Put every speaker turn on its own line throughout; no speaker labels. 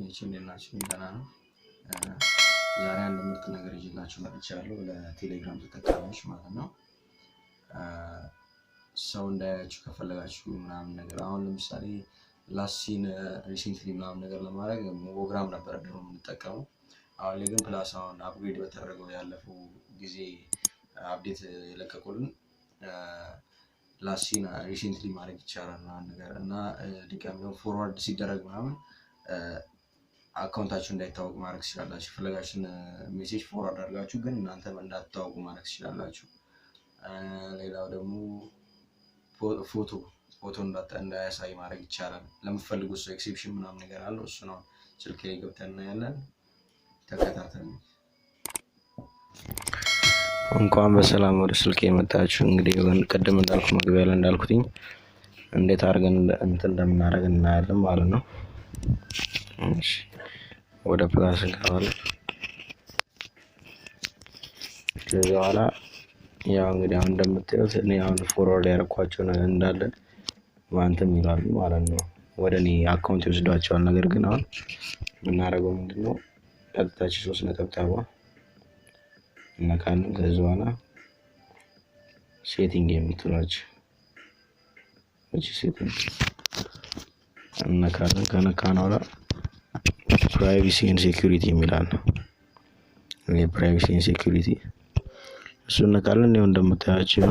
ጓደኞቼ እንደናችሁ ደህና ነው። ዛሬ አንድ ምርጥ ነገር ይዤላችሁ መጥቻለሁ ለቴሌግራም ተጠቃሚዎች ማለት ነው። ሰው እንዳያችሁ ከፈለጋችሁ ምናምን ነገር አሁን ለምሳሌ ላስሲን ሪሴንትሊ ምናምን ነገር ለማድረግ ሞኖግራም ነበር ድሮ የምንጠቀመው። አሁን ላይ ግን ፕላስ አሁን አፕግሬድ በተደረገው ያለፈው ጊዜ አፕዴት የለቀቁልን ላስሲን ሪሴንትሊ ማድረግ ይቻላል ነገር እና ድጋሚ ፎርዋርድ ሲደረግ ምናምን አካውንታችሁ እንዳይታወቅ ማድረግ ትችላላችሁ። ፈለጋችሁን ሜሴጅ ፎርዋርድ አድርጋችሁ ግን እናንተም እንዳትታወቁ ማድረግ ትችላላችሁ። ሌላው ደግሞ ፎቶ እንዳያሳይ ማድረግ ይቻላል። ለምትፈልጉት ሰው ኤክሴፕሽን ምናምን ነገር አለው። እሱ ነው ስልክ ላይ ገብተን እናያለን። ተከታተሉ። እንኳን በሰላም ወደ ስልክ የመጣችሁ። እንግዲህ ቅድም እንዳልኩ መግቢያ ላይ እንዳልኩትኝ እንዴት አድርገን እንደምናደርግ እናያለን ማለት ነው። እሺ ወደ ፕላስ እንገባለን። ከዛ በኋላ ያው እንግዲህ አሁን እንደምታዩት እኔ አሁን ፎርዋርድ ያደረኳቸው ነገር እንዳለ ማንተም ይላሉ ማለት ነው። ወደ እኔ አካውንት ይወስዷቸዋል። ነገር ግን አሁን የምናደርገው ምንድነው ቀጥታች 3 ነጥብ እናካለን። ከዛ በኋላ ሴቲንግ የምትሏቸው እቺ ሴቲንግ እናካለን። ከነካን በኋላ ፕራይቬሲ ኤንድ ሴኩሪቲ የሚላል ነው። ፕራይቬሲ ኤንድ ሴኩሪቲ እሱን ነካለን። ይኸው እንደምታያቸው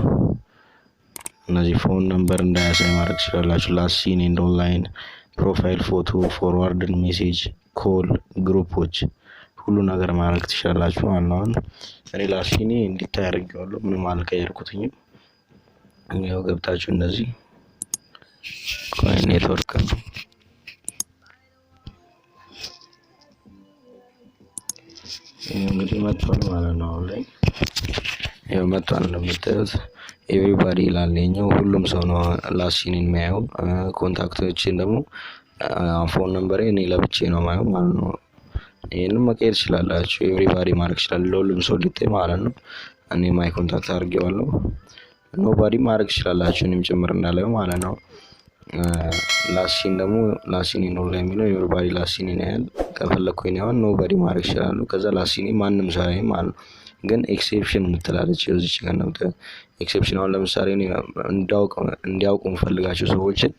እነዚህ ፎን ነምበር እንዳያሳይ ማድረግ ትችላላችሁ። ላስሲን ኤንድ ኦንላይን፣ ፕሮፋይል ፎቶ፣ ፎርዋርድ ሜሴጅ፣ ኮል፣ ግሩፖች ሁሉ ነገር ማድረግ ትችላላችሁ ማለት ነው። አሁን እኔ ላስሲን እንዲታይ አድርጌዋለሁ። ምንም አልቀየርኩትኝም። ያው ገብታችሁ እንደዚህ ኔትወርክ ነው እንግዲህ መጥቷል ማለት ነው። አሁን ላይ ያው መጥቷል እንደምታዩት ኤቭሪባዲ ይላል። የኛው ሁሉም ሰው ነው ላስሲን የሚያየው። ኮንታክቶችን ደግሞ ፎን ነምበሬ እኔ ለብቻዬ ነው የማየው ማለት ነው። ይሄንን መቀየር ትችላላችሁ። ኤቭሪባዲ ማድረግ ይችላል፣ ለሁሉም ሰው ሊታይ ማለት ነው። እኔ ማይ ኮንታክት አድርጌዋለሁ። ኖባዲ ማድረግ ትችላላችሁ፣ እኔም ጭምር እንዳለው ማለት ነው። ላስሲን ደግሞ ላስሲን ነው ላይ የሚለው ኤቭሪባዲ ላስሲን ያያል። ከፈለኩኝ አሁን ኖባዲ ማድረግ ይችላል። ከዛ ላስሲን ማንም ሰው ያይ ማለት ነው። ግን ኤክሴፕሽን የምትላለች እዚች ጋር ነው። ኤክሴፕሽን አሁን ለምሳሌ እኔ እንዲያውቁ የምፈልጋቸው ሰዎችን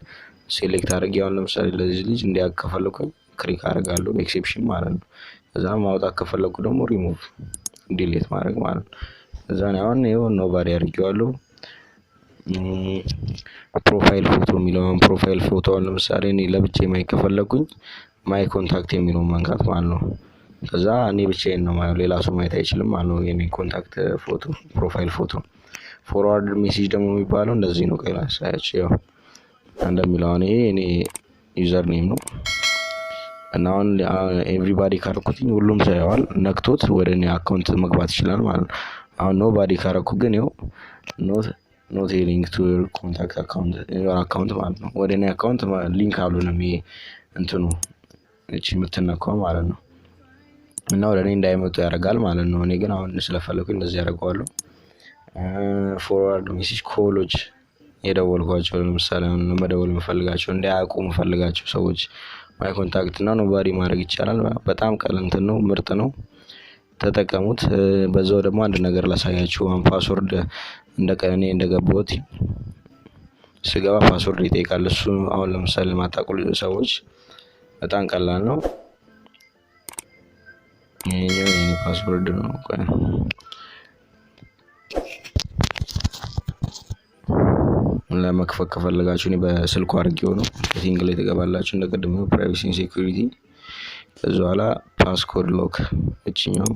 ሴሌክት አድርጌ አሁን ለምሳሌ ለዚህ ልጅ እንዲያውቅ ከፈለኩኝ ክሊክ አደርጋለሁ፣ ኤክሴፕሽን ማለት ነው። ከዛ ማውጣት ከፈለኩ ደግሞ ሪሙቭ ዲሊት ማድረግ ማለት ነው። ከዛ ነው አሁን ይሄው ኖባዲ አድርጌዋለሁ። ፕሮፋይል ፎቶ የሚለውን ፕሮፋይል ፎቶ አሁን ለምሳሌ እኔ ለብቻዬ ማየት ከፈለኩኝ ማይ ኮንታክት የሚለውን መንካት ማለት ነው። ከዛ እኔ ብቻዬን ነው ማየው፣ ሌላ ሰው ማየት አይችልም ማለት ነው። የኔ ኮንታክት ፎቶ ፕሮፋይል ፎቶ። ፎርዋርድ ሜሴጅ ደግሞ የሚባለው እንደዚህ ነው። ቀላ ሳያችሁ ያው እንደሚለው አሁን ይሄ እኔ ዩዘር ኔም ነው እና አሁን ኤቭሪባዲ ካረኩትኝ ሁሉም ሰው ያዋል ነክቶት ወደ እኔ አካውንት መግባት ይችላል ማለት ነው። አሁን ኖባዲ ካረኩ ግን ያው ኖት ሊንክ ቱ ዩር ኮንታክት አካውንት ማለት ነው። ወደ እኔ አካውንት ሊንክ አሉንም ይሄ እንትኑ እቺ የምትነካው ማለት ነው። እና ወደ እኔ እንዳይመጡ ያደርጋል ማለት ነው። እኔ ግን አሁን ስለፈለኩኝ እንደዚህ ያደርገዋለሁ። ፎርዋርድ ሜሴጅ ኮሎች የደወልኳቸው ለምሳሌ አሁን መደወል የምፈልጋቸው እንዳያውቁ የምፈልጋቸው ሰዎች ማይ ኮንታክት እና ኖባዲ ማድረግ ይቻላል። በጣም ቀለንት ነው፣ ምርጥ ነው፣ ተጠቀሙት። በዛው ደግሞ አንድ ነገር ላሳያችሁ። ፓስወርድ እኔ እንደገባሁት ስገባ ፓስወርድ ይጠይቃል። እሱ አሁን ለምሳሌ ማታውቁ ሰዎች በጣም ቀላል ነው። ይሄኛው የኔ ፓስወርድ ነው። ለመክፈት ከፈለጋችሁ እኔ በስልኩ አድርጌው ነው። ሴቲንግ ላይ ተገባላችሁ እንደቀደመው ፕራይቬሲ ኤንድ ሴኩሪቲ። ከዛ በኋላ ፓስኮድ ሎክ እቺኛው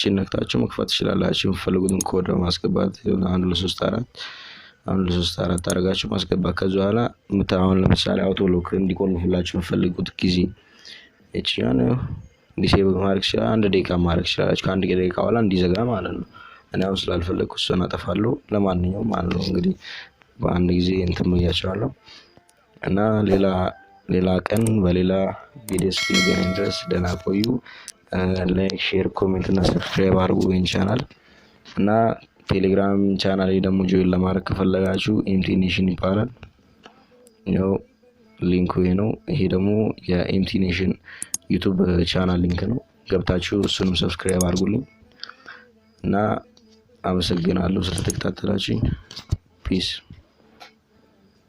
ነክታችሁ መክፈት ትችላላችሁ። የምትፈልጉትን ኮድ ማስገባት 1 2 3 4 አድርጋችሁ ማስገባት። ከዛ በኋላ አሁን ለምሳሌ አውቶ ሎክ እንዲቆልፍላችሁ የምትፈልጉት ጊዜ እቺኛው ዲሴብል ማድረግ ይችላል። 1 ደቂቃ ማድረግ ይችላል። ከአንድ ደቂቃ በኋላ እንዲዘጋ ማለት ነው። እኔ አሁን ስላልፈለኩ እሱን አጠፋለሁ። ለማንኛውም ማለት ነው እንግዲህ በአንድ ጊዜ እንትን ብያቸዋለሁ እና ሌላ ቀን በሌላ ቪዲዮ እስክንገናኝ ድረስ ደህና ቆዩ። ላይክ፣ ሼር፣ ኮሜንት እና ሰብስክራይብ አድርጉ ይሄን ቻናል እና ቴሌግራም ቻናል ላይ ደግሞ ጆይን ለማድረግ ከፈለጋችሁ ኤምቲ ኔሽን ይባላል። ያው ሊንኩ ይሄ ነው። ይሄ ደግሞ የኤምቲ ኔሽን ዩቲዩብ ቻናል ሊንክ ነው። ገብታችሁ እሱንም ሰብስክራይብ አድርጉልኝ እና አመሰግናለሁ ስለተከታተላችሁኝ። ፒስ